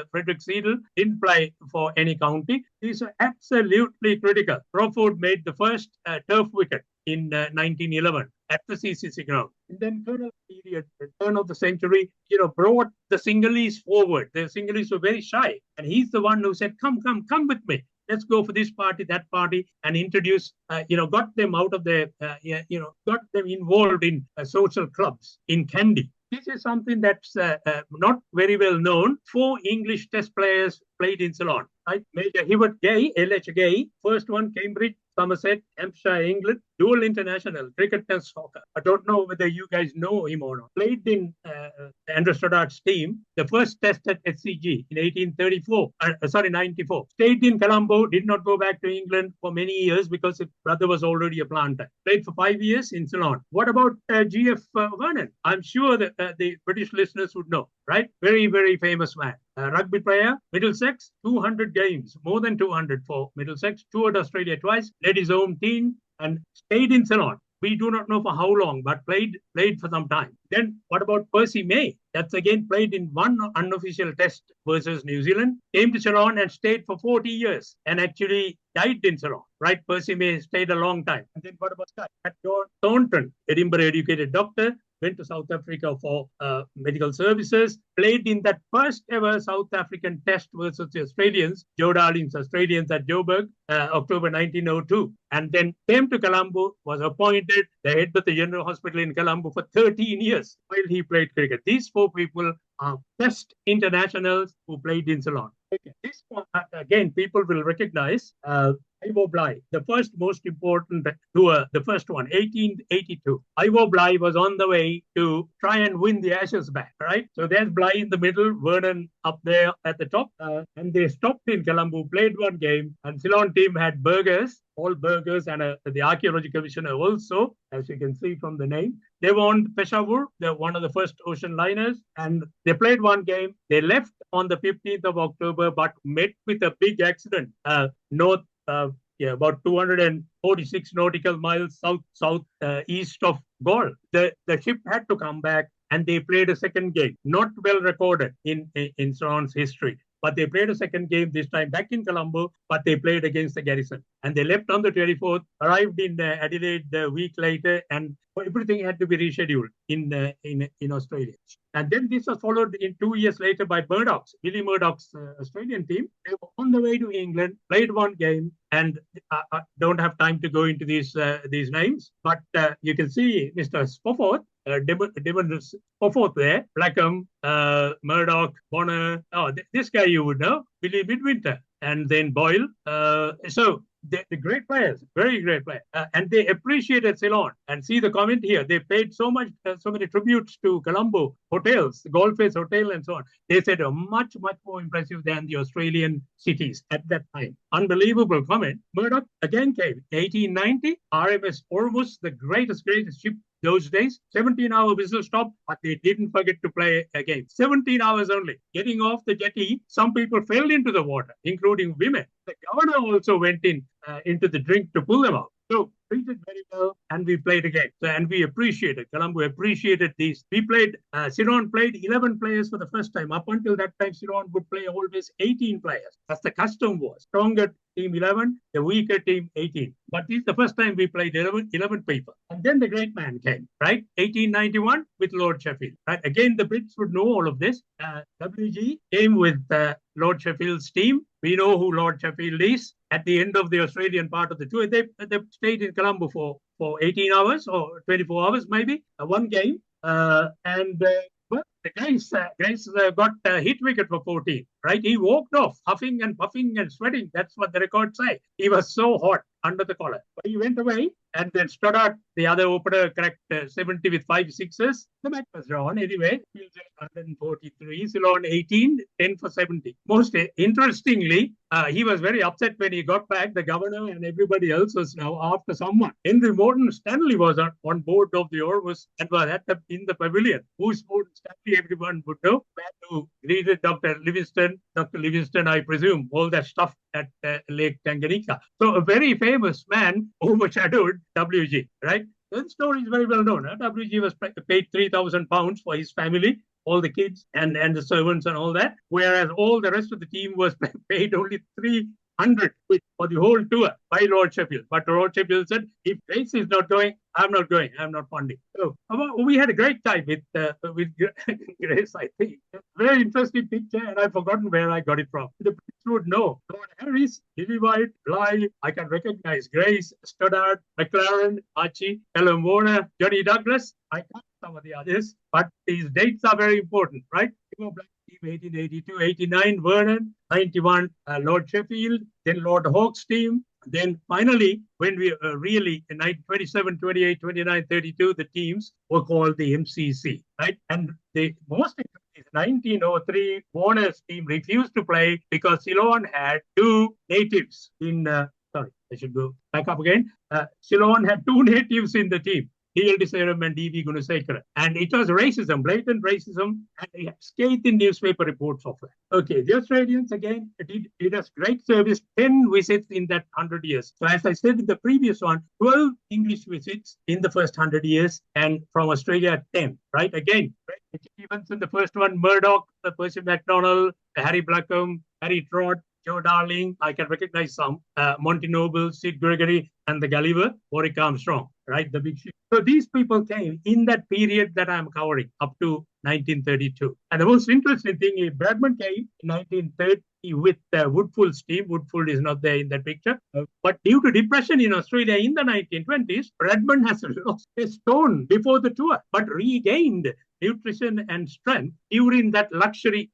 Frederick Seidel, didn't play for any county. These are absolutely critical. Crawford made the first turf wicket in 1911 at the CCC ground. And then period, the turn of the century, brought the Sinhalese forward. The Sinhalese were very shy. And he's the one who said, come with me. Let's go for this party, that party, and introduce, got them out of their, got them involved in social clubs in Kandy. This is something that's not very well known. 4 English test players played in Ceylon, right? Major Hibbert Gay, L.H. Gay, first one, Cambridge, Somerset, Hampshire, England, dual international, cricket and soccer. I don't know whether you guys know him or not. Played in Andrew Stoddard's team, the first test at SCG in 94. Stayed in Colombo, did not go back to England for many years because his brother was already a planter. Played for 5 years in Ceylon. What about G.F. Vernon? I'm sure that the British listeners would know, right? Very, very famous man. Rugby player, Middlesex, 200 games, more than 200 for Middlesex, toured Australia twice, led his home team, and stayed in Ceylon. We do not know for how long, but played for some time. Then what about Percy May? That's again played in one unofficial test versus New Zealand, came to Ceylon and stayed for 40 years and actually died in Ceylon, right? Percy May stayed a long time. And then what about John Thornton, Edinburgh educated doctor, went to South Africa for medical services, played in that first ever South African test versus the Australians, Joe Darling's Australians at Joburg, October 1902. And then came to Colombo, was appointed the head of the General Hospital in Colombo for 13 years while he played cricket. These 4 people are best internationals who played in Ceylon. Okay. This one, again, people will recognize Ivo Bly, the first most important tour, the first one, 1882. Ivo Bly was on the way to try and win the Ashes back, right? So there's Bly in the middle, Vernon up there at the top, and they stopped in Colombo, played one game, and Ceylon team had Burgers, all Burgers, and the archaeology commissioner also, as you can see from the name. They won Peshawar, they're one of the first ocean liners, and they played one game. They left on the 15th of October, but met with a big accident about 246 nautical miles east of Gaul. The ship had to come back, and they played a second game, not well recorded in Ceylon's history. But they played a second game this time back in Colombo, but they played against the Garrison. And they left on the 24th, arrived in Adelaide a week later, and everything had to be rescheduled in Australia. And then this was followed in 2 years later by Murdoch's, Billy Murdoch's Australian team. They were on the way to England, played one game, and I don't have time to go into these names, but you can see Mr. Spofford, Devon Spofford there, Blackham, Murdoch, Bonner. Oh, this guy you would know, Billy Midwinter, and then Boyle. So the great players, very great players, and they appreciated Ceylon. And see the comment here. They paid so many tributes to Colombo hotels, the Golf Face Hotel, and so on. They said much, much more impressive than the Australian cities at that time. Unbelievable comment. Murdoch again came 1890. RMS Ormus, the greatest ship those days. 17-hour whistle stop, but they didn't forget to play a game. 17 hours only. Getting off the jetty, some people fell into the water, including women. The governor also went into the drink to pull them out. So treated very well, and we played again. So, and we appreciated, Colombo appreciated these. We played, Ceylon played 11 players for the first time. Up until that time, Ceylon would play always 18 players. That's the custom was. Stronger team 11, the weaker team 18. But this is the first time we played 11 people. And then the great man came, right? 1891 with Lord Sheffield, right? Again, the Brits would know all of this. WG came with Lord Sheffield's team. We know who Lord Sheffield is. At the end of the Australian part of the tour, they stayed in Colombo for 18 hours or 24 hours, maybe, one game. Well, the guys got a hit wicket for 14, right? He walked off, huffing and puffing and sweating. That's what the records say. He was so hot under the collar. But he went away, and then Stoddart, the other opener, cracked 70 with 5 sixes. The match was drawn anyway. 143, Ceylon 18, 10 for 70. Most interestingly, he was very upset when he got back. The governor and everybody else was now after someone. Henry Morton Stanley was on board of the Ormus and was in the pavilion. Who's Morton Stanley, everyone would know. Who greeted Dr. Livingston. Dr. Livingston, I presume, all that stuff at Lake Tanganyika. So a very famous man overshadowed WG, right? The story is very well known. WG was paid £3,000 for his family, all the kids and the servants and all that, whereas all the rest of the team was paid only 300 for the whole tour by Lord Sheffield. But Lord Sheffield said, if Grace is not going, I'm not going. I'm not funding. So we had a great time with Grace, I think. Very interesting picture, and I've forgotten where I got it from. The Brits would know. Lord Harris, Lily White, Bly, I can recognize Grace, Stoddart, McLaren, Archie, Ellen Warner, Johnny Douglas. I can't some of the others, but these dates are very important, right? 1882, 89, Vernon, 91, Lord Sheffield, then Lord Hawke's team. Then finally, when we really, in 27, 28, 29, 32, the teams were called the MCC, right? And the most interesting is 1903, Warner's team refused to play because Ceylon had two natives in, sorry, I should go back up again. Ceylon had two natives in the team. D.L. and D.V. Gunasekara. And it was racism, blatant racism, and they had scathing newspaper reports of it. Okay, the Australians, again, did us great service, 10 visits in that 100 years. So as I said in the previous one, 12 English visits in the first 100 years, and from Australia, 10, right? Again, right? Stevenson, the first one, Murdoch, Percy MacDonald, Harry Blackham, Harry Trott, Joe Darling, I can recognize some, Monty Noble, Sid Gregory, and the Gulliver, Warwick Armstrong, right? The big ship. So these people came in that period that I'm covering up to 1932. And the most interesting thing is Bradman came in 1930 with Woodfull's team. Woodfull is not there in that picture. But due to depression in Australia in the 1920s, Bradman has lost a stone before the tour, but regained nutrition and strength during that luxury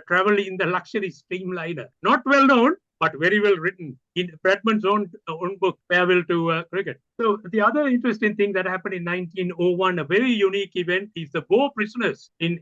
travel in the luxury streamliner. Not well known, but very well written in Bradman's own book, Farewell to Cricket. So the other interesting thing that happened in 1901, a very unique event, is the Boer prisoners in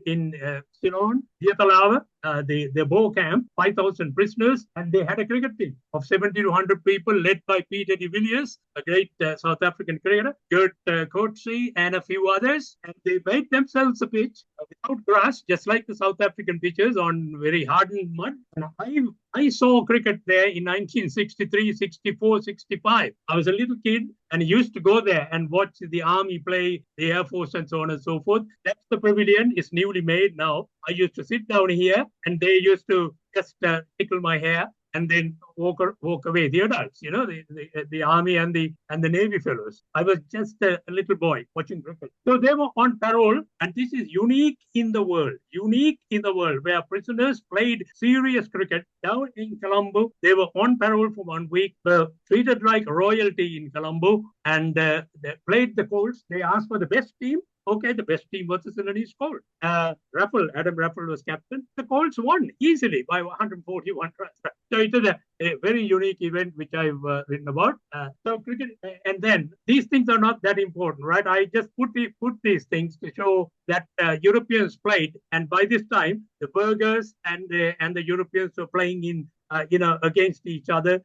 Ceylon, the Boer camp, 5,000 prisoners, and they had a cricket team of 70 to 100 people led by Peter de Villiers, a great South African cricketer, Gert Coetzee, and a few others. And they made themselves a pitch without grass, just like the South African pitches on very hardened mud. And I saw cricket there in 1963, 64, 65. I was a little kid and used to go there and watch the army play, the Air Force and so on and so forth. That's the pavilion. It's newly made now. I used to sit down here and they used to just tickle my hair and then walk away. The adults, you know, the army and the Navy fellows. I was just a little boy watching cricket. So they were on parole, and this is unique in the world, where prisoners played serious cricket down in Colombo. They were on parole for 1 week, were treated like royalty in Colombo, and they played the Colts. They asked for the best team. Okay, the best team was the Ceylonese Colt. Adam Raffle was captain. The Colts won easily by 141 runs. So it is a very unique event which I've written about. So cricket, and then these things are not that important, right? I just put these things to show that Europeans played, and by this time the Burghers and the Europeans were playing in against each other.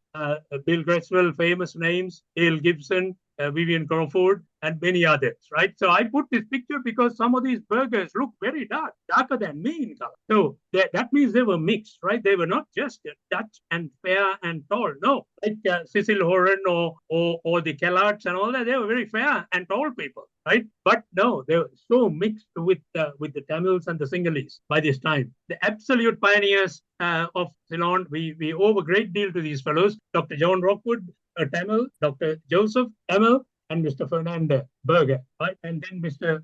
Bill Greswell, famous names, Hale Gibson, Vivian Crawford, and many others, right? So I put this picture because some of these burgers look very dark, darker than me in color. So that means they were mixed, right? They were not just Dutch and fair and tall. No, like Cecil Horan or the Kellards and all that, they were very fair and tall people, right? But no, they were so mixed with the Tamils and the Sinhalese by this time. The absolute pioneers of Ceylon, we owe a great deal to these fellows. Dr. John Rockwood, Tamil, Dr. Joseph Tamil, and Mr. Fernand Berger, right? And then Mr.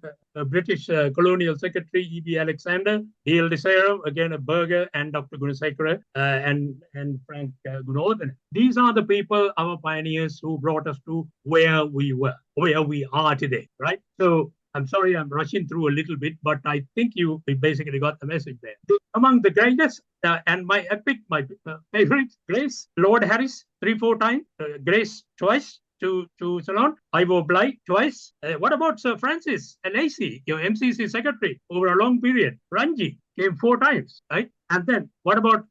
British Colonial Secretary E.B. Alexander, D.L. Desero, again a Berger, and Dr. Gunasekara and Frank Gunodhan. These are the people, our pioneers, who brought us to where we are today, right? So I'm sorry I'm rushing through a little bit, but I think we basically got the message there. Among the greatest and my epic, my favorite, Grace, Lord Harris, 3-4 times, Grace twice, to Ceylon. Ivo Blythe twice. What about Sir Francis Lacey, your MCC secretary, over a long period? Ranji came 4 times, right? And then what about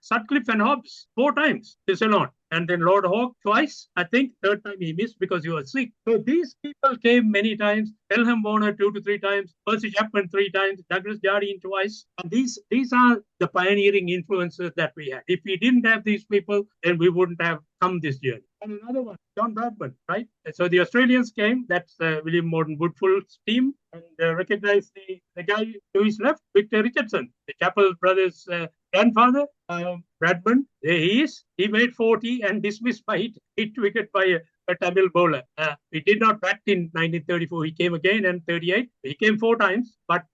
Sutcliffe and Hobbs? 4 times to Ceylon. And then Lord Hawke twice. I think 3rd time he missed because he was sick. So these people came many times. Pelham Warner 2 to 3 times. Percy Chapman 3 times. Douglas Jardine twice. And these are the pioneering influences that we had. If we didn't have these people, then we wouldn't have come this journey. And another one, John Bradman, right? So the Australians came. That's William Morton Woodfull's team. And recognized the guy to his left, Victor Richardson, the Chappell brothers' grandfather, Bradman. There he is. He made 40 and dismissed by hit wicket by a Tamil bowler. He did not bat in 1934. He came again in 38. He came 4 times, but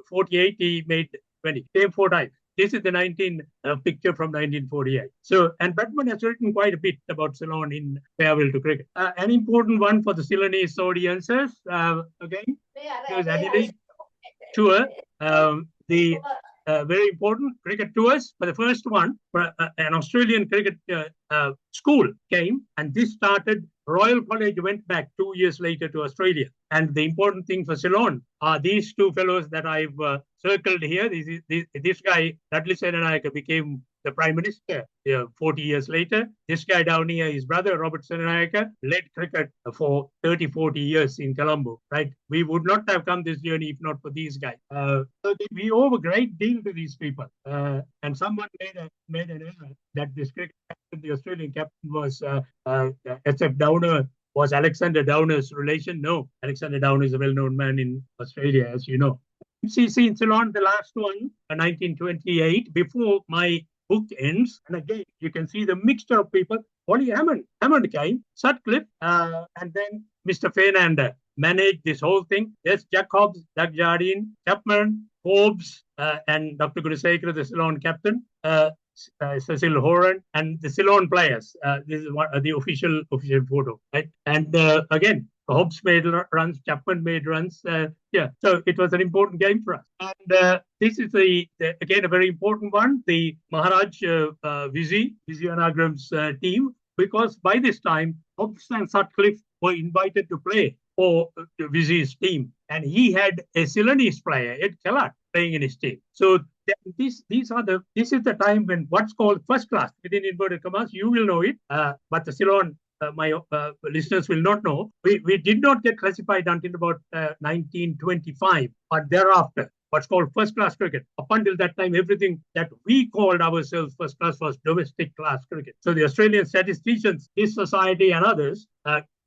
48 he made 20. He came 4 times. This is the picture from 1948. So, and Bradman has written quite a bit about Ceylon in Farewell to Cricket. An important one for the Ceylonese audiences, again, there's Adelaide tour. The very important cricket tours. For the first one, an Australian cricket school came, and this started. Royal College went back 2 years later to Australia. And the important thing for Ceylon are these 2 fellows that I've circled here. This guy, Dudley Senanayake, became the Prime Minister 40 years later. This guy down here, his brother, Robert Senanayake, led cricket for 30, 40 years in Colombo, right? We would not have come this journey if not for these guys. So we owe a great deal to these people. And someone made an error that this cricket captain, the Australian captain, was S.F. Downer, was Alexander Downer's relation. No, Alexander Downer is a well-known man in Australia, as you know. MCC in Ceylon, the last one, 1928, before my book ends. And again, you can see the mixture of people. Ollie Hammond came, Sutcliffe, and then Mr. Fernand managed this whole thing. Yes, Jack Hobbs, Doug Jardine, Chapman, Forbes, and Dr. Gunasekara, the Ceylon captain. Cecil Horan and the Ceylon players. This is the official photo, right? And again, Hobbs made runs, Chapman made runs. So it was an important game for us. And this is again a very important one. The Maharaj Vizianagram's team, because by this time Hobbs and Sutcliffe were invited to play for Vizi's team, and he had a Ceylonese player, Ed Kellard, playing in his team. So this is the time when what's called first class, within inverted commas, you will know it, but the Ceylon, my listeners will not know. We did not get classified until about 1925, but thereafter, what's called first class cricket. Up until that time, everything that we called ourselves first class was domestic class cricket. So the Australian statisticians, his society and others,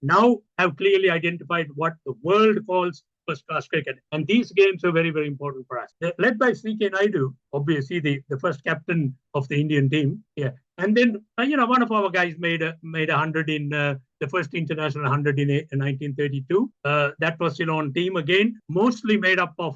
now have clearly identified what the world calls first-class cricket. And these games are very, very important for us. They're led by C.K. Naidu, obviously the first captain of the Indian team. Yeah. And then, one of our guys made 100 in the first international 100 in 1932. That was Ceylon team again, mostly made up of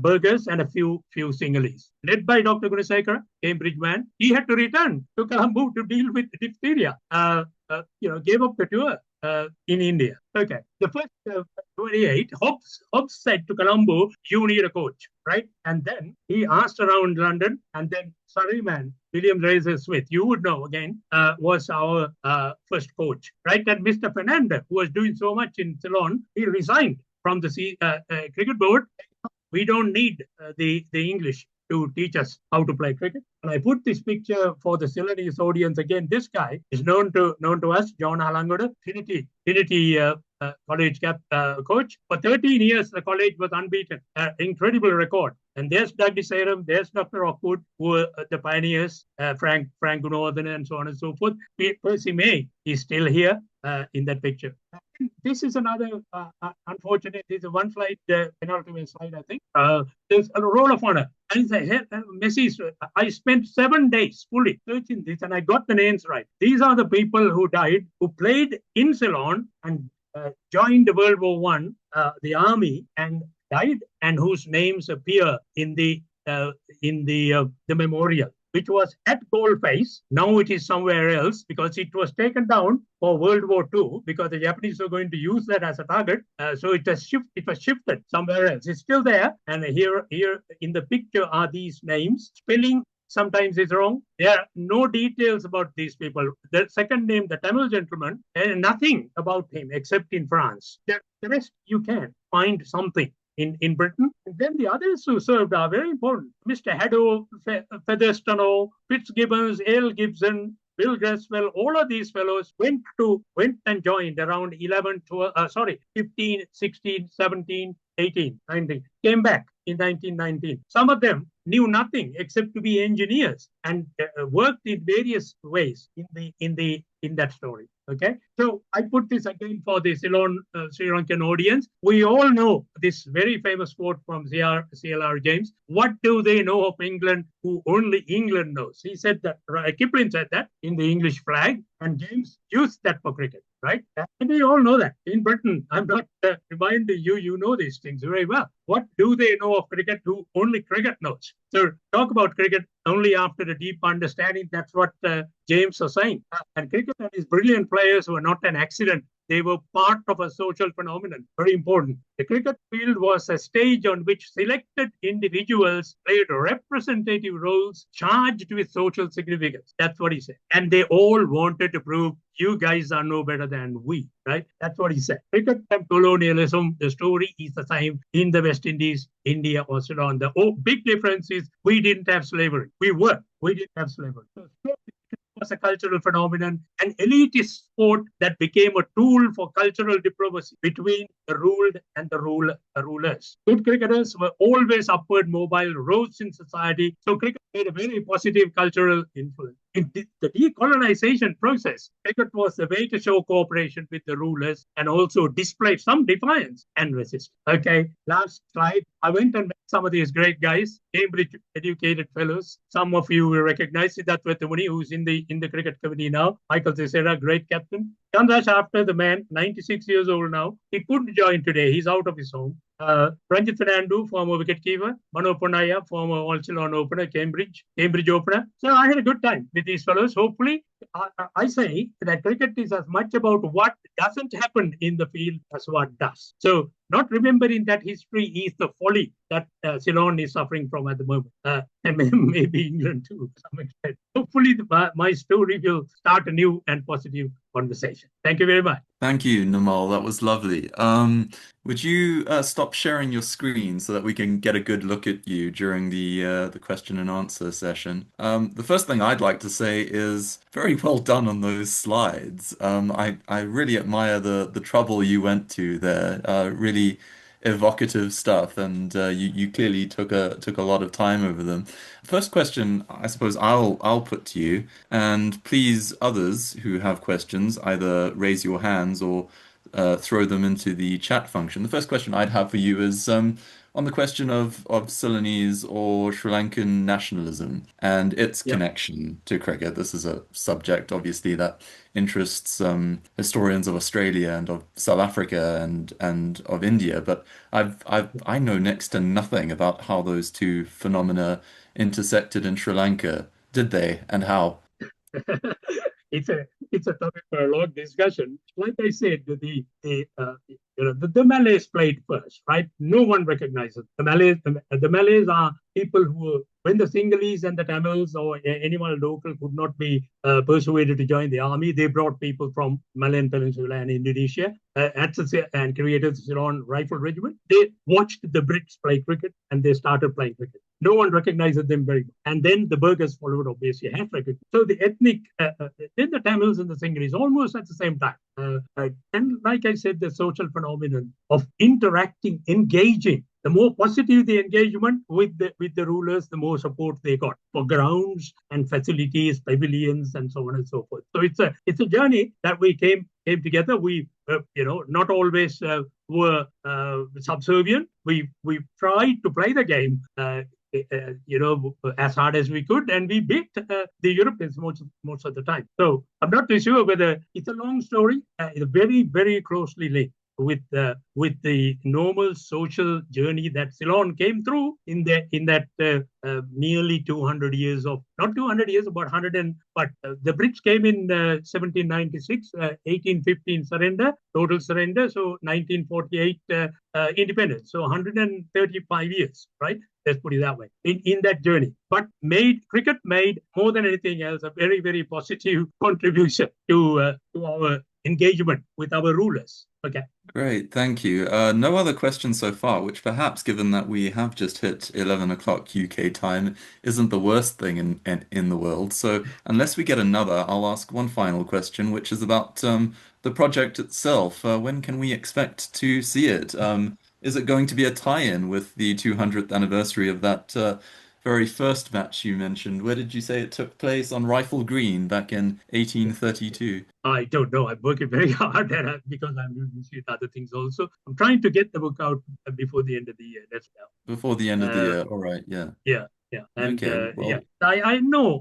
Burghers and a few Sinhalese. Led by Dr. Gunasekara, Cambridge man. He had to return to Colombo to deal with diphtheria. Gave up the tour. in India. Okay, the first 28, Hobbes said to Colombo, "You need a coach," right? And then he asked around London, and then Surreyman, William Razor Smith, you would know again, was our first coach, right? And Mr. Fernandez, who was doing so much in Ceylon, he resigned from the cricket board. We don't need the English to teach us how to play cricket. And I put this picture for the Ceylonese audience again. This guy is known to us, John Alangoda, Trinity college coach. For 13 years, the college was unbeaten. Incredible record. And there's Doug Desarum, there's Dr. Rockwood, who were the pioneers, Frank Gunawardena, and so on and so forth. Percy May is still here in that picture. This is another unfortunate. This is a one-slide penultimate slide, I think. There's a roll of honor. And Messi, I spent 7 days fully searching this, and I got the names right. These are the people who died, who played in Ceylon and joined World War One, the army, and died, and whose names appear in the memorial, which was at Goldface. Now it is somewhere else because it was taken down for World War II because the Japanese were going to use that as a target. So it was shifted somewhere else. It's still there. And here in the picture are these names. Spelling sometimes is wrong. There are no details about these people. The second name, the Tamil gentleman, nothing about him except in France. The rest you can find something in Britain. And then the others who served are very important. Mr. Haddo, Featherstone, Fitzgibbons, L. Gibson, Bill Greswell, all of these fellows went and joined around 15, 16, 17, 18, 19, came back in 1919. Some of them knew nothing except to be engineers and worked in various ways in that story. Okay, so I put this again for the Ceylon Sri Lankan audience. We all know this very famous quote from CLR James. What do they know of England who only England knows? He said that, Kipling said that in the English flag, and James used that for cricket, right? And we all know that. In Britain, I'm not reminding you, you know these things very well. What do they know of cricket who only cricket knows? So talk about cricket only after a deep understanding. That's what James was saying. And cricket and his brilliant players were not an accident. They were part of a social phenomenon. Very important. The cricket field was a stage on which selected individuals played representative roles charged with social significance. That's what he said. And they all wanted to prove you guys are no better than we, right? That's what he said. Cricket and colonialism, the story is the same in the West Indies, India, or Ceylon. The big difference is we didn't have slavery. We didn't have slavery. So was a cultural phenomenon, an elitist sport that became a tool for cultural diplomacy between the ruled and the rulers. Good cricketers were always upward mobile, rose in society. So cricket made a very positive cultural influence. In the decolonization process, cricket was the way to show cooperation with the rulers and also display some defiance and resistance. Okay, last slide. I went and met some of these great guys, Cambridge educated fellows. Some of you will recognize Siddharth Muni, who's in the cricket committee now. Michael Cesera, great captain. Chandrash, after the man, 96 years old now. He couldn't join today. He's out of his home. Ranjit Fernando, former wicketkeeper. Mano Ponaya, former All Ceylon opener, Cambridge opener. So I had a good time with these fellows. Hopefully, I say that cricket is as much about what doesn't happen in the field as what does. So not remembering that history is the folly that Ceylon is suffering from at the moment. And maybe England too, to some extent. Hopefully, my story will start a new and positive conversation. Thank you very much. Thank you, Nimal. That was lovely. Would you stop sharing your screen so that we can get a good look at you during the question and answer session? The first thing I'd like to say is very well done on those slides. I really admire the trouble you went to there. Really evocative stuff, and you clearly took a lot of time over them. First question, I suppose I'll put to you, and please others who have questions either raise your hands or throw them into the chat function. The first question I'd have for you is on the question of Ceylonese or Sri Lankan nationalism and its Yeah. connection to cricket. This is a subject, obviously, that interests historians of Australia and of South Africa and of India, but I know next to nothing about how those two phenomena intersected in Sri Lanka. Did they, and how? it's a topic for a long discussion. Like I said, the Malays played first, right? No one recognizes the Malays are people who, when the Sinhalese and the Tamils or anyone local could not be persuaded to join the army, they brought people from Malayan Peninsula and Indonesia and created the Ceylon Rifle Regiment. They watched the Brits play cricket and they started playing cricket. No one recognizes them very much. And then the Burghers followed, obviously, half recognized. So the ethnic, then the Tamils and the Sinhalese, almost at the same time. And like I said, the social phenomenon of interacting, engaging. The more positive the engagement with the rulers, the more support they got for grounds and facilities, pavilions, and so on and so forth. So it's a journey that we came together. We not always were subservient. We tried to play the game. As hard as we could, and we beat the Europeans most of the time. So I'm not too sure whether it's a long story. It's very, very closely linked with the normal social journey that Ceylon came through in that nearly 200 years of, not 200 years, about 100 but the Brits came in 1796, 1815 surrender, total surrender, so 1948 independence, so 135 years, right? Let's put it that way, in that journey. But cricket made, more than anything else, a very, very positive contribution to our engagement with our rulers. Okay. Great, thank you. No other questions so far, which perhaps, given that we have just hit 11 o'clock UK time, isn't the worst thing in the world. So, unless we get another, I'll ask one final question, which is about the project itself. When can we expect to see it? Is it going to be a tie-in with the 200th anniversary of that very first match you mentioned? Where did you say it took place? On Rifle Green back in 1832. I don't know. I'm working very hard because I'm busy with other things also. I'm trying to get the book out before the end of the year. That's Before the end of the year. All right, yeah. Yeah, yeah, and Okay, yeah, well, I know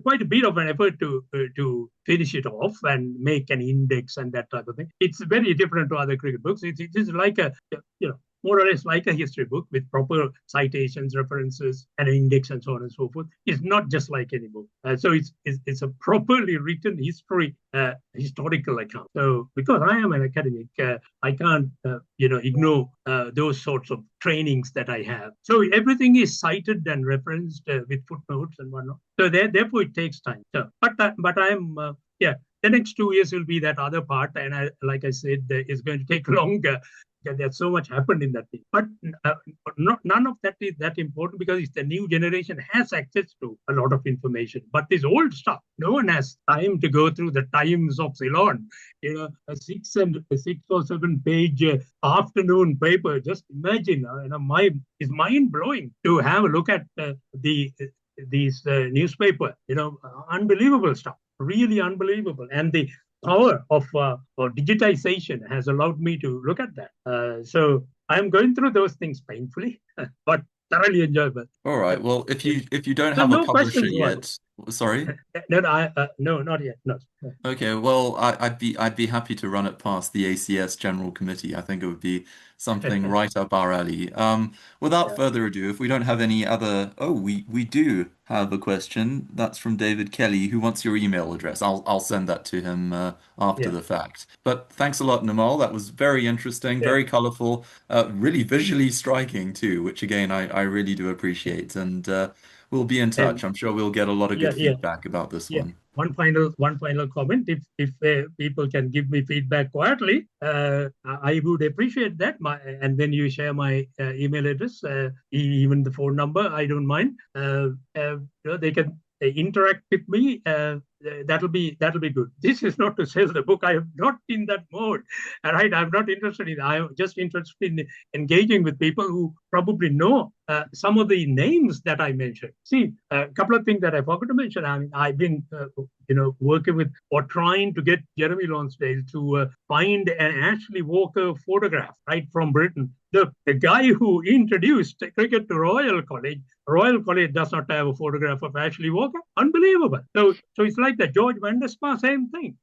quite a bit of an effort to finish it off and make an index and that type of thing. It's very different to other cricket books. It is like a more or less like a history book with proper citations, references, and an index and so on and so forth. It's not just like any book. So it's a properly written historical account. So because I am an academic, I can't ignore those sorts of trainings that I have. So everything is cited and referenced with footnotes and whatnot. So therefore it takes time. So, but I'm the next 2 years will be that other part, and like I said, it's going to take longer. There's so much happened in that thing, but none of that is that important because it's the new generation has access to a lot of information. But this old stuff, no one has time to go through the times of Ceylon. A 6 or 7 page afternoon paper. Just imagine, it's mind blowing to have a look at these newspaper. Unbelievable stuff, really unbelievable, and the power of digitization has allowed me to look at that. So I'm going through those things painfully, but thoroughly enjoyable. all right. Well, if you don't So have a no publisher questions, one. yet, sorry. No, not yet. No. Okay, well, I'd be happy to run it past the ACS General Committee. I think it would be something right up our alley. Without Yeah, further ado, if we don't have any other, oh, we do have a question. That's from David Kelly, who wants your email address. I'll send that to him after yeah, the fact. But thanks a lot, Nimal. That was very interesting, yeah, very colorful, really visually striking too, which again I really do appreciate. And we'll be in and touch. I'm sure we'll get a lot of yeah, good yeah. feedback about this Yeah. one. One final comment. If people can give me feedback quietly, I would appreciate that. And then you share my email address, even the phone number. I don't mind. They can interact with me. That'll be good. This is not to sell the book. I am not in that mode. All right, I'm not interested in. I'm just interested in engaging with people who probably know some of the names that I mentioned. See, a couple of things that I forgot to mention. I mean, I've been working with or trying to get Jeremy Lonsdale to find an Ashley Walker photograph right from Britain. The guy who introduced cricket to Royal College does not have a photograph of Ashley Walker. Unbelievable. So it's like the George Van der Spa, same thing.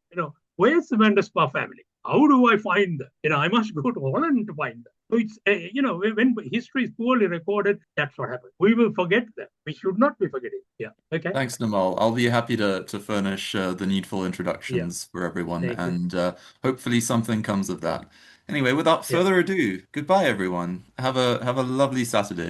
Where's the Van der Spa family? How do I find them? I must go to Holland to find them. So it's, when history is poorly recorded, that's what happens. We will forget that. We should not be forgetting. Yeah. Okay. Thanks, Namal. I'll be happy to furnish the needful Yeah. introductions for everyone, Thank you. and hopefully something comes of that. Anyway, without Yeah. further ado, goodbye, everyone. Have a lovely Saturday.